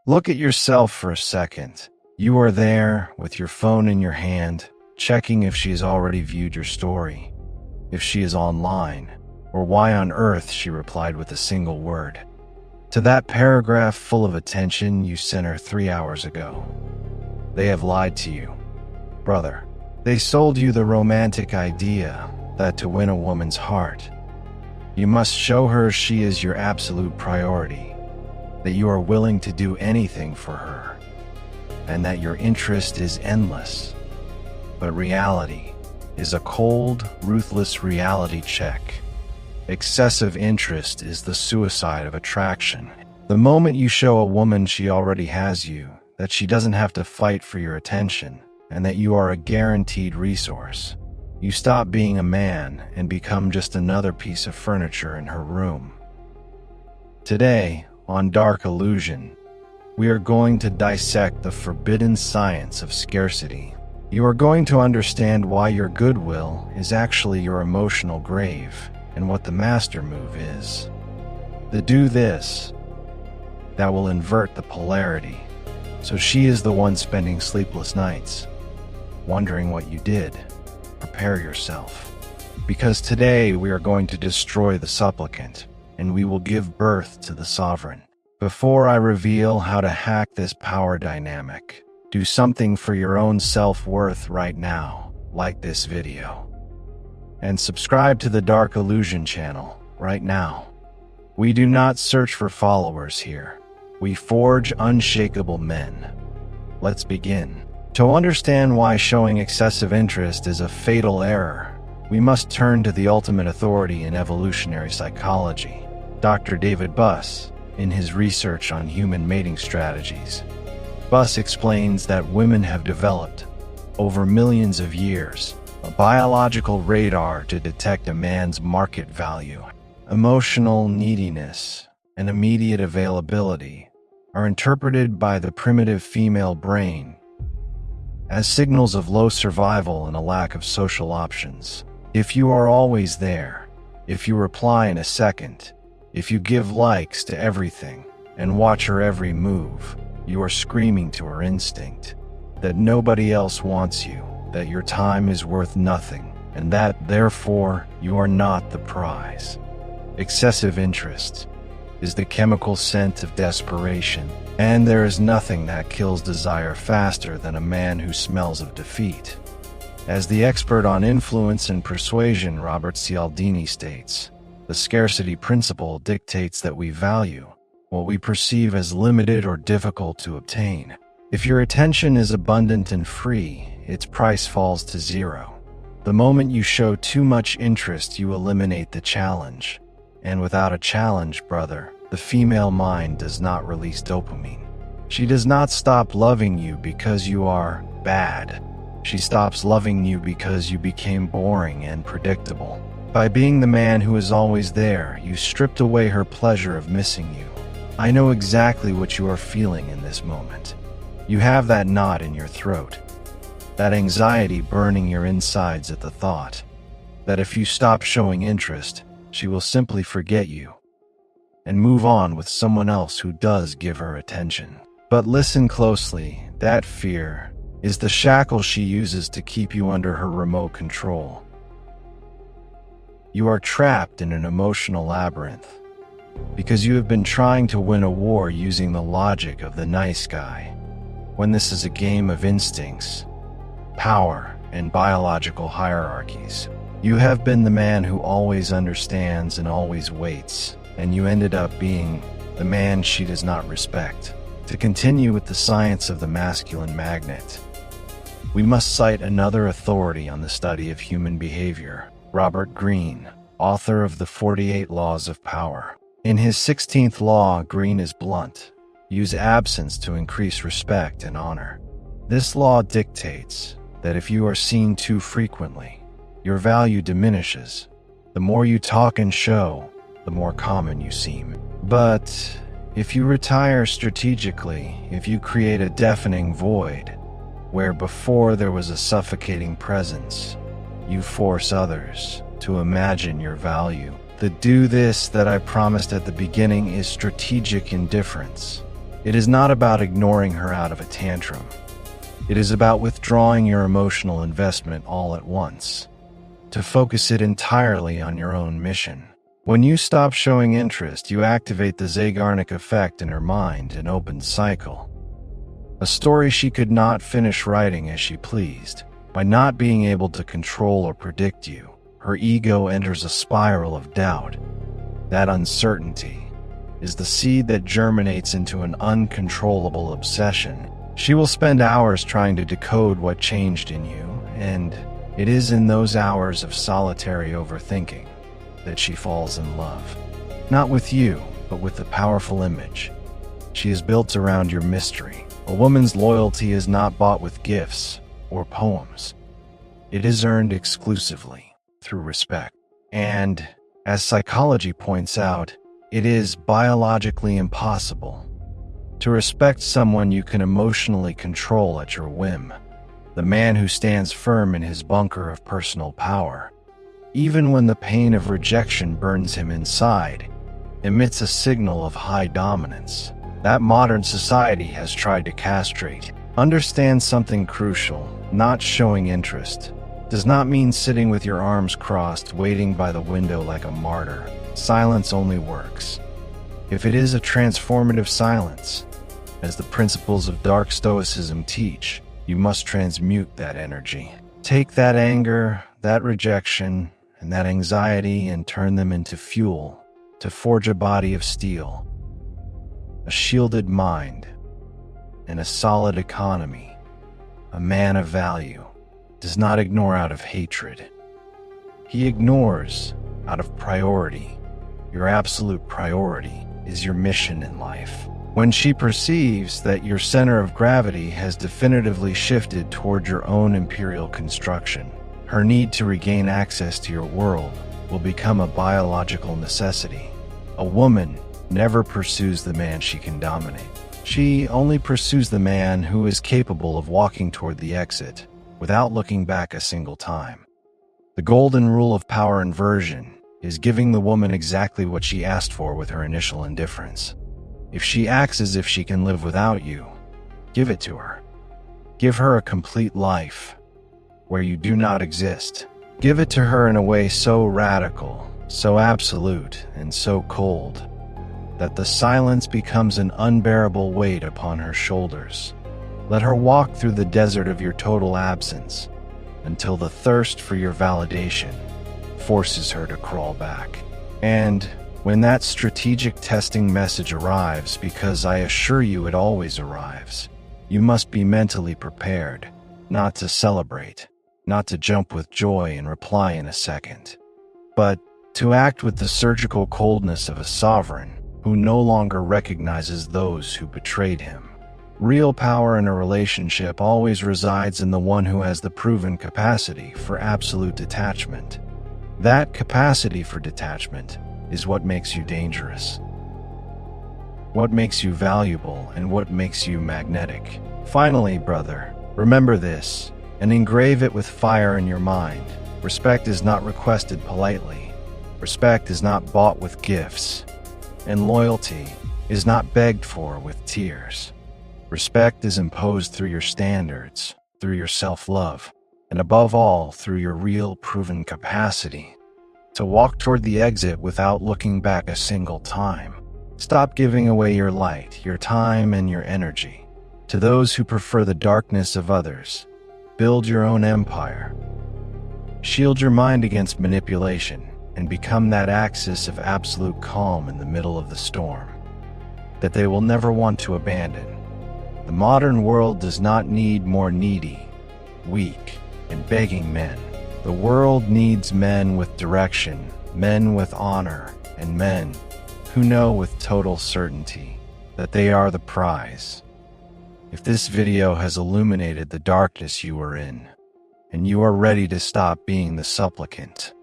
Look at yourself for a second. You are there with your phone in your hand, checking if she has already viewed your story, if she is online, or why on earth she replied with a single word to that paragraph full of attention you sent her 3 hours ago. They have lied to you, brother. They sold you the romantic idea that to win a woman's heart, you must show her she is your absolute priority, that you are willing to do anything for her, and that your interest is endless. But reality is a cold, ruthless reality check. Excessive interest is the suicide of attraction. The moment you show a woman she already has you, that she doesn't have to fight for your attention, and that you are a guaranteed resource, you stop being a man and become just another piece of furniture in her room. Today, on Dark Illusion, we are going to dissect the forbidden science of scarcity. You are going to understand why your goodwill is actually your emotional grave, and what the master move is. The do this that will invert the polarity. So she is the one spending sleepless nights, wondering what you did. Prepare yourself, because today we are going to destroy the supplicant, and we will give birth to the sovereign. Before I reveal how to hack this power dynamic, do something for your own self-worth right now. Like this video and subscribe to the Dark Illusion channel right now. We do not search for followers here. We forge unshakable men. Let's begin. To understand why showing excessive interest is a fatal error, we must turn to the ultimate authority in evolutionary psychology, Dr. David Buss, in his research on human mating strategies. Buss explains that women have developed, over millions of years, a biological radar to detect a man's market value. Emotional neediness and immediate availability are interpreted by the primitive female brain as signals of low survival and a lack of social options. If you are always there, if you reply in a second, if you give likes to everything and watch her every move, you are screaming to her instinct that nobody else wants you, that your time is worth nothing, and that, therefore, you are not the prize. Excessive interest is the chemical scent of desperation, and there is nothing that kills desire faster than a man who smells of defeat. As the expert on influence and persuasion Robert Cialdini states, the scarcity principle dictates that we value what we perceive as limited or difficult to obtain. If your attention is abundant and free, its price falls to zero. The moment you show too much interest, you eliminate the challenge. And without a challenge, brother, the female mind does not release dopamine. She does not stop loving you because you are bad. She stops loving you because you became boring and predictable. By being the man who is always there, you stripped away her pleasure of missing you. I know exactly what you are feeling in this moment. You have that knot in your throat, that anxiety burning your insides at the thought that if you stop showing interest, she will simply forget you and move on with someone else who does give her attention. But listen closely, that fear is the shackle she uses to keep you under her remote control. You are trapped in an emotional labyrinth because you have been trying to win a war using the logic of the nice guy, when this is a game of instincts, power, and biological hierarchies. You have been the man who always understands and always waits, and you ended up being the man she does not respect. To continue with the science of the masculine magnet, we must cite another authority on the study of human behavior, Robert Greene, author of the 48 Laws of Power. In his 16th law, Greene is blunt: use absence to increase respect and honor. This law dictates that if you are seen too frequently, your value diminishes. The more you talk and show, the more common you seem. But if you retire strategically, if you create a deafening void, where before there was a suffocating presence, you force others to imagine your value. The do this that I promised at the beginning is strategic indifference. It is not about ignoring her out of a tantrum. It is about withdrawing your emotional investment all at once, to focus it entirely on your own mission. When you stop showing interest, you activate the Zeigarnik effect in her mind, an open cycle. A story she could not finish writing as she pleased. By not being able to control or predict you, her ego enters a spiral of doubt. That uncertainty is the seed that germinates into an uncontrollable obsession. She will spend hours trying to decode what changed in you, and it is in those hours of solitary overthinking that she falls in love. Not with you, but with the powerful image she is built around your mystery. A woman's loyalty is not bought with gifts or poems. It is earned exclusively through respect. And, as psychology points out, it is biologically impossible to respect someone you can emotionally control at your whim. The man who stands firm in his bunker of personal power, even when the pain of rejection burns him inside, emits a signal of high dominance that modern society has tried to castrate. Understand something crucial. Not showing interest does not mean sitting with your arms crossed, waiting by the window like a martyr. Silence only works if it is a transformative silence. As the principles of dark stoicism teach, you must transmute that energy. Take that anger, that rejection, and that anxiety and turn them into fuel to forge a body of steel, a shielded mind, and a solid economy. A man of value does not ignore out of hatred. He ignores out of priority. Your absolute priority is your mission in life. When she perceives that your center of gravity has definitively shifted toward your own imperial construction, her need to regain access to your world will become a biological necessity. A woman never pursues the man she can dominate. She only pursues the man who is capable of walking toward the exit without looking back a single time. The golden rule of power inversion is giving the woman exactly what she asked for with her initial indifference. If she acts as if she can live without you, give it to her. Give her a complete life where you do not exist. Give it to her in a way so radical, so absolute, and so cold that the silence becomes an unbearable weight upon her shoulders. Let her walk through the desert of your total absence until the thirst for your validation forces her to crawl back. And when that strategic testing message arrives, because I assure you it always arrives, you must be mentally prepared, not to celebrate, not to jump with joy and reply in a second, but to act with the surgical coldness of a sovereign who no longer recognizes those who betrayed him. Real power in a relationship always resides in the one who has the proven capacity for absolute detachment. That capacity for detachment is what makes you dangerous, what makes you valuable, and what makes you magnetic. Finally, brother, remember this and engrave it with fire in your mind. Respect is not requested politely. Respect is not bought with gifts. And loyalty is not begged for with tears. Respect is imposed through your standards, through your self-love, and above all, through your real proven capacity to walk toward the exit without looking back a single time. Stop giving away your light, your time, and your energy to those who prefer the darkness of others. Build your own empire. Shield your mind against manipulation and become that axis of absolute calm in the middle of the storm that they will never want to abandon. The modern world does not need more needy, weak, and begging men. The world needs men with direction, men with honor, and men who know with total certainty that they are the prize. If this video has illuminated the darkness you are in, and you are ready to stop being the supplicant,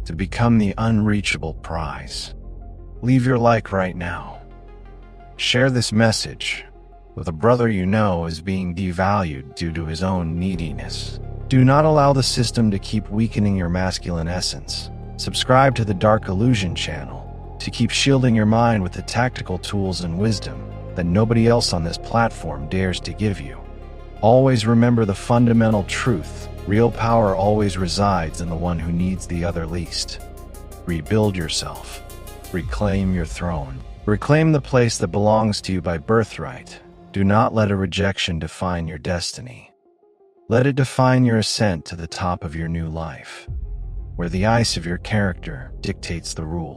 to become the unreachable prize, leave your like right now. Share this message with a brother you know is being devalued due to his own neediness. Do not allow the system to keep weakening your masculine essence. Subscribe to the Dark Illusion channel to keep shielding your mind with the tactical tools and wisdom that nobody else on this platform dares to give you. Always remember the fundamental truth: real power always resides in the one who needs the other least. Rebuild yourself. Reclaim your throne. Reclaim the place that belongs to you by birthright. Do not let a rejection define your destiny. Let it define your ascent to the top of your new life, where the ice of your character dictates the rule.